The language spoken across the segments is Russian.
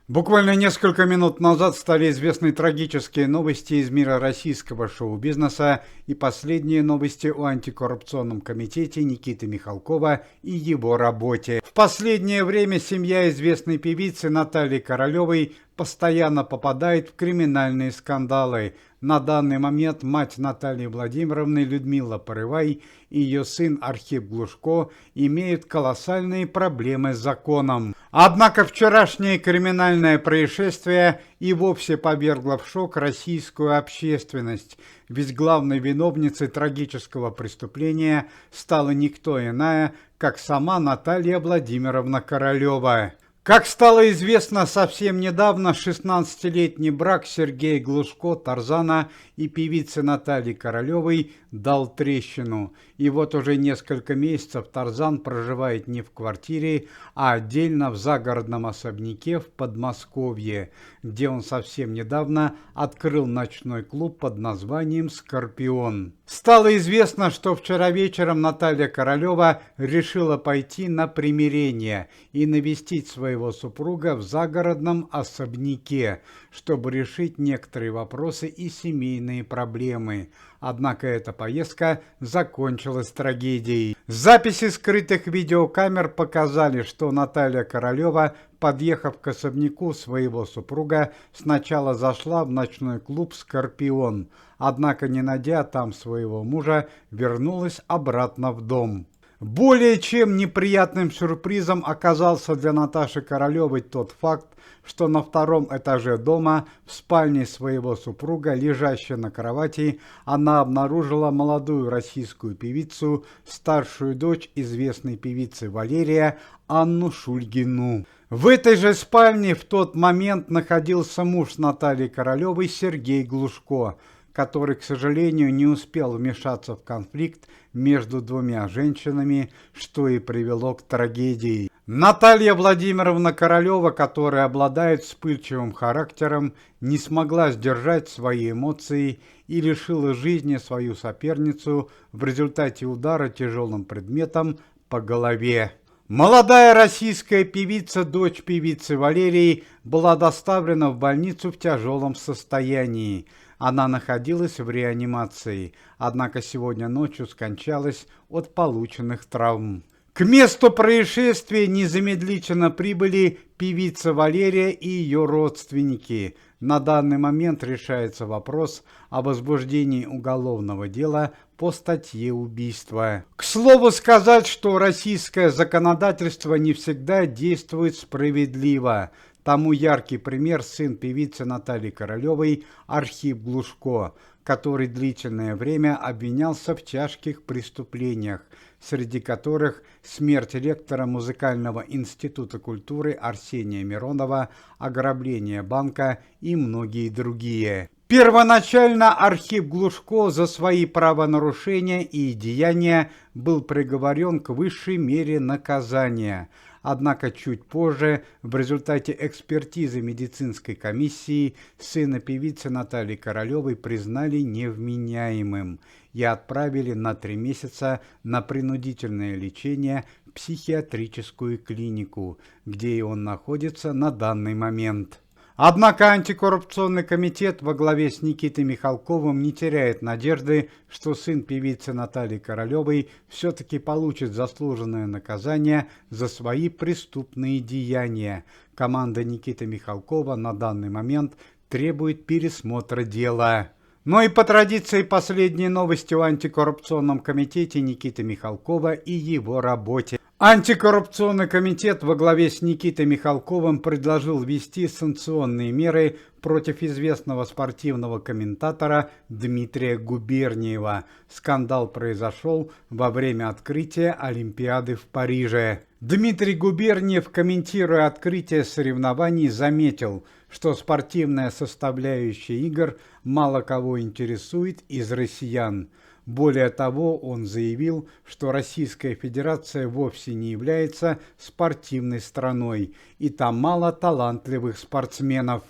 Буквально несколько минут назад стали известны трагические новости из мира российского шоу-бизнеса и последние новости о антикоррупционном комитете Никиты Михалкова и его работе. В последнее время семья известной певицы Натальи Королевой постоянно попадает в криминальные скандалы. На данный момент мать Натальи Владимировны Людмила Порывай и ее сын Архип Глушко имеют колоссальные проблемы с законом. Однако вчерашнее криминальное происшествие и вовсе повергло в шок российскую общественность, ведь главной виновницей трагического преступления стала никто иная, как сама Наталья Владимировна Королева. Как стало известно совсем недавно, 16-летний брак Сергея Глушко, Тарзана и певицы Натальи Королевой дал трещину. И вот уже несколько месяцев Тарзан проживает не в квартире, а отдельно в загородном особняке в Подмосковье, где он совсем недавно открыл ночной клуб под названием «Скорпион». Стало известно, что вчера вечером Наталья Королева решила пойти на примирение и навестить своего супруга в загородном особняке, чтобы решить некоторые вопросы и семейные проблемы. Однако эта поездка закончилась трагедией. Записи скрытых видеокамер показали, что Наталья Королева, подъехав к особняку своего супруга, сначала зашла в ночной клуб «Скорпион», однако, не найдя там своего мужа, вернулась обратно в дом. Более чем неприятным сюрпризом оказался для Наташи Королевой тот факт, что на втором этаже дома, в спальне своего супруга, лежащей на кровати, она обнаружила молодую российскую певицу, старшую дочь известной певицы Валерия, Анну Шульгину. В этой же спальне в тот момент находился муж Натальи Королевой Сергей Глушко, который, к сожалению, не успел вмешаться в конфликт между двумя женщинами, что и привело к трагедии. Наталья Владимировна Королева, которая обладает вспыльчивым характером, не смогла сдержать свои эмоции и лишила жизни свою соперницу в результате удара тяжелым предметом по голове. Молодая российская певица, дочь певицы Валерии, была доставлена в больницу в тяжелом состоянии. Она находилась в реанимации, однако сегодня ночью скончалась от полученных травм. К месту происшествия незамедлительно прибыли певица Валерия и ее родственники. На данный момент решается вопрос о возбуждении уголовного дела по статье убийства. К слову сказать, что российское законодательство не всегда действует справедливо. Тому яркий пример сын певицы Натальи Королевой Архип Глушко, который длительное время обвинялся в тяжких преступлениях, среди которых смерть ректора Музыкального института культуры Арсения Миронова, ограбление банка и многие другие. Первоначально Архип Глушко за свои правонарушения и деяния был приговорен к высшей мере наказания. Однако чуть позже, в результате экспертизы медицинской комиссии, сына певицы Натальи Королевой признали невменяемым и отправили на 3 месяца на принудительное лечение в психиатрическую клинику, где и он находится на данный момент. Однако антикоррупционный комитет во главе с Никитой Михалковым не теряет надежды, что сын певицы Натальи Королевой все-таки получит заслуженное наказание за свои преступные деяния. Команда Никиты Михалкова на данный момент требует пересмотра дела. Но и по традиции последние новости о антикоррупционном комитете Никиты Михалкова и его работе. Антикоррупционный комитет во главе с Никитой Михалковым предложил ввести санкционные меры против известного спортивного комментатора Дмитрия Губерниева. Скандал произошел во время открытия Олимпиады в Париже. Дмитрий Губерниев, комментируя открытие соревнований, заметил, что спортивная составляющая игр мало кого интересует из россиян. Более того, он заявил, что Российская Федерация вовсе не является спортивной страной, и там мало талантливых спортсменов.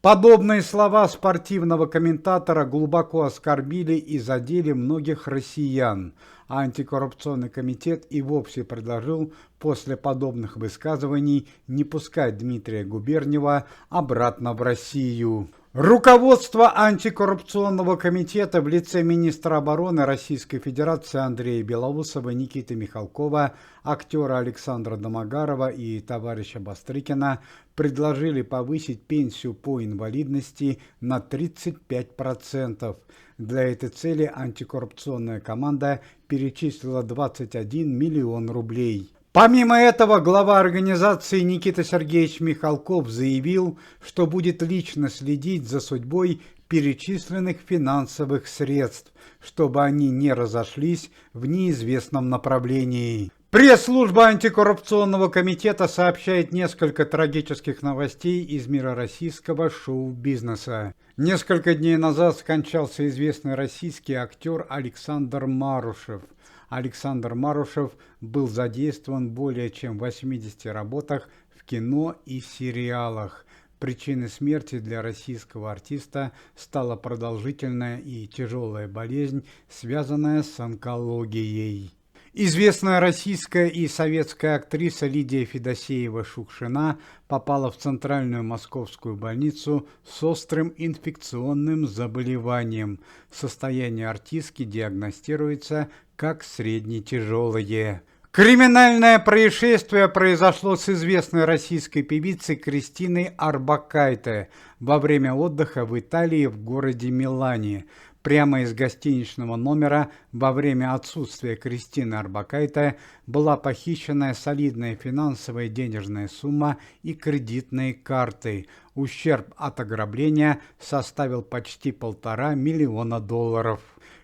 Подобные слова спортивного комментатора глубоко оскорбили и задели многих россиян. а антикоррупционный комитет и вовсе предложил после подобных высказываний не пускать Дмитрия Губерниева обратно в Россию. Руководство антикоррупционного комитета в лице министра обороны Российской Федерации Андрея Белоусова, Никиты Михалкова, актера Александра Домогарова и товарища Бастрыкина предложили повысить пенсию по инвалидности на 35%. Для этой цели антикоррупционная команда перечислила 21 миллион рублей. Помимо этого, глава организации Никита Сергеевич Михалков заявил, что будет лично следить за судьбой перечисленных финансовых средств, чтобы они не разошлись в неизвестном направлении. Пресс-служба антикоррупционного комитета сообщает несколько трагических новостей из мира российского шоу-бизнеса. Несколько дней назад скончался известный российский актер Александр Марушев. Александр Марушев был задействован более чем в 80 работах в кино и сериалах. Причиной смерти для российского артиста стала продолжительная и тяжелая болезнь, связанная с онкологией. Известная российская и советская актриса Лидия Федосеева-Шукшина попала в Центральную московскую больницу с острым инфекционным заболеванием. Состояние артистки диагностируется как средне-тяжелое. Криминальное происшествие произошло с известной российской певицей Кристиной Орбакайте во время отдыха в Италии в городе Милане. Прямо из гостиничного номера во время отсутствия Кристины Орбакайте была похищена солидная финансовая денежная сумма и кредитные карты. Ущерб от ограбления составил почти $1,5 миллиона.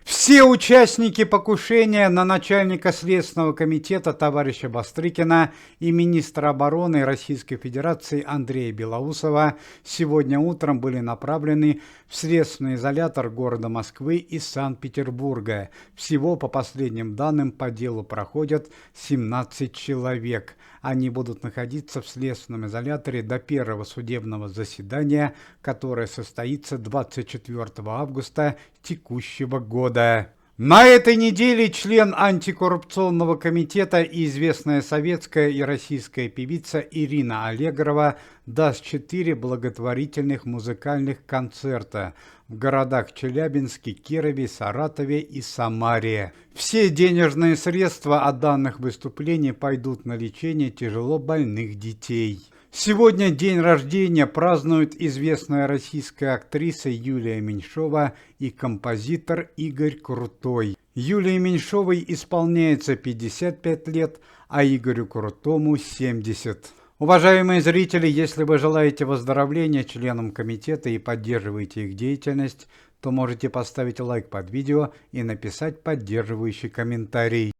Все участники покушения на начальника Следственного комитета товарища Бастрыкина и министра обороны Российской Федерации Андрея Белоусова сегодня утром были направлены в следственный изолятор города Москвы и Санкт-Петербурга. Всего, по последним данным, по делу проходят 17 человек. Они будут находиться в следственном изоляторе до первого судебного заседания, которое состоится 24 августа текущего года. На этой неделе член антикоррупционного комитета и известная советская и российская певица Ирина Аллегрова даст 4 благотворительных музыкальных концерта в городах Челябинске, Кирове, Саратове и Самаре. Все денежные средства от данных выступлений пойдут на лечение тяжело больных детей. Сегодня день рождения празднуют известная российская актриса Юлия Меньшова и композитор Игорь Крутой. Юлии Меньшовой исполняется 55 лет, а Игорю Крутому 70. Уважаемые зрители, если вы желаете выздоровления членам комитета и поддерживаете их деятельность, то можете поставить лайк под видео и написать поддерживающий комментарий.